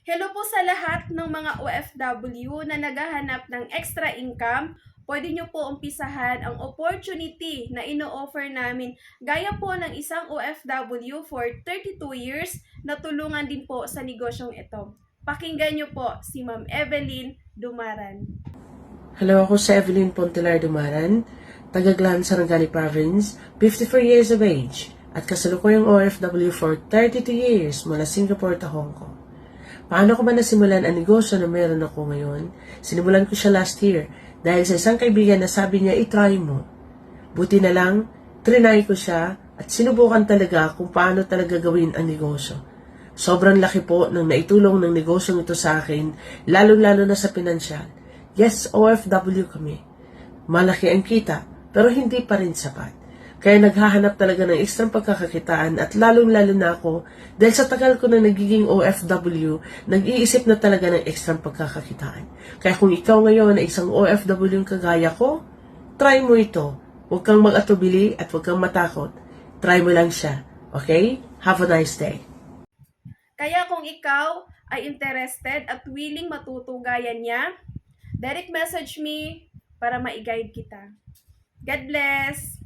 Hello po sa lahat ng mga OFW na naghahanap ng extra income. Pwede nyo po umpisahan ang opportunity na ino-offer namin gaya po ng isang OFW for 32 years na tulungan din po sa negosyong ito. Pakinggan nyo po si Ma'am Evelyn Dumaran. Hello, ako si Evelyn Pontelar Dumaran, taga-Glan, Sarangani Province, 54 years of age, at kasalukuyang OFW for 32 years mula Singapore to Hong Kong. Paano ko ba nasimulan ang negosyo na meron ako ngayon? Sinimulan ko siya last year dahil sa isang kaibigan na sabi niya, itry mo. Buti na lang, trinay ko siya at sinubukan talaga kung paano talaga gawin ang negosyo. Sobrang laki po ng naitulong ng negosyong ito sa akin, lalo-lalo na sa pinansyal. Yes, OFW kami. Malaki ang kita, pero hindi pa rin sapat. Kaya naghahanap talaga ng ekstrang pagkakakitaan at lalong-lalo na ako dahil sa tagal ko na nagiging OFW, nag-iisip na talaga ng ekstrang pagkakakitaan. Kaya kung ikaw ngayon ay isang OFW yung kagaya ko, try mo ito. Huwag kang mag-atubili at huwag kang matakot. Try mo lang siya. Okay? Have a nice day. Kaya kung ikaw ay interested at willing matuto gaya niya, direct message me para ma-guide kita. God bless!